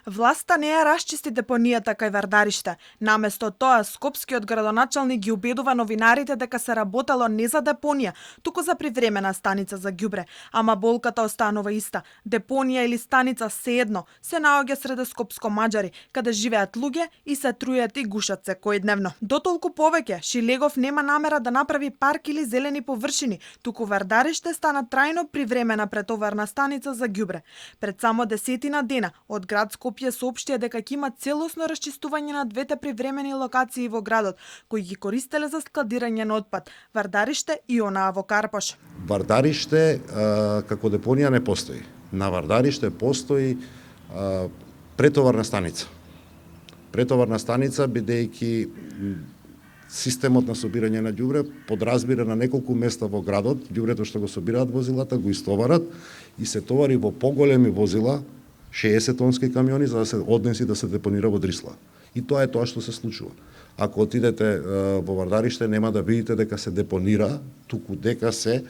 Власта не ја расчисти депонијата кај Вардариште. Наместо тоа, скопскиот градоначалник ги убедува новинарите дека се работело не за депонија, туку за привремена станица за ѓубре. Ама болката останува иста. Депонија или станица seедно се наоѓа среде скопско-маđари, каде живеат луѓе и се трујат и гушат секојдневно. Дотолку повеќе, Шилегов нема намера да направи парк или зелени површини, туку Вардариште стана трајно привремена претоварна станица за ѓубре. Пред само 10 дена од град Скопје соопштија дека ќе има целосно расчистување на двете привремени локации во градот, кои ги користеле за складирање на отпад, Вардариште и онаа во Карпош. Вардариште како депонија не постои. На Вардариште постои претоварна станица. Претоварна станица бидејќи системот на собирање на ѓубре подразбира на неколку места во градот, ѓубрето што го собираат возилата го истоварат и се товари во поголеми возила, 60 тонски камиони за да се однеси да се депонира во Дрисла. И тоа е тоа што се случува. Ако отидете во Вардариште нема да видите дека се депонира, туку дека се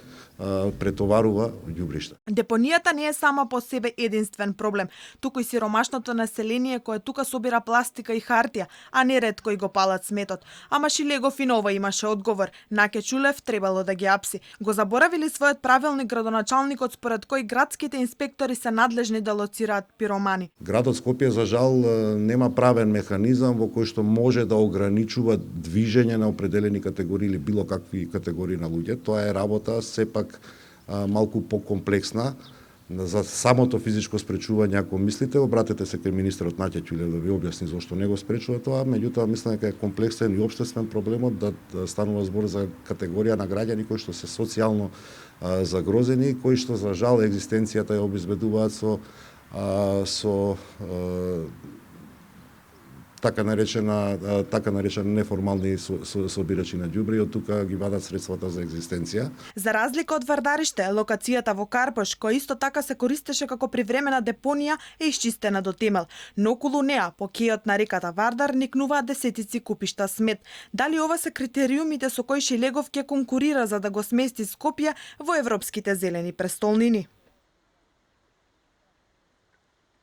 претоварува ѓубриште. Депонијата не е сама по себе единствен проблем, туку и сиромашното население кое тука собира пластика и хартија, а не ретко и го палат сметот. Ама Шилегов и на ова имаше одговор. Наке Чулев требало да ги апси. Го заборавили својот правилник градоначалникот според кој градските инспектори се надлежни да лоцираат пиромани. Градот Скопје за жал нема правен механизам во кој што може да ограничува движење на определени категории или било какви категории на луѓе. Тоа е работа сепак малку покомплексна. За самото физичко спречување, ако мислите, обратете се кај министерот Наке Ќулев да ви објасни зошто не го спречува тоа, меѓутоа мислам дека е комплексен и општествен проблемот да станува збор за категорија на граѓани кои што се социјално загрозени, кои што за жал екзистенцијата ја обезбедуваат со така наречена неформални собирачи на ѓубре и од тука ги вадат средствата за екзистенција. За разлика од Вардариште, локацијата во Карпош, која исто така се користеше како привремена депонија, е исчистена до темел. Но околу неа, по кејот на реката Вардар, никнуваат десетици купишта смет. Дали ова се критериумите со кои Шилегов ќе конкурира за да го смести Скопје во европските зелени престолнини?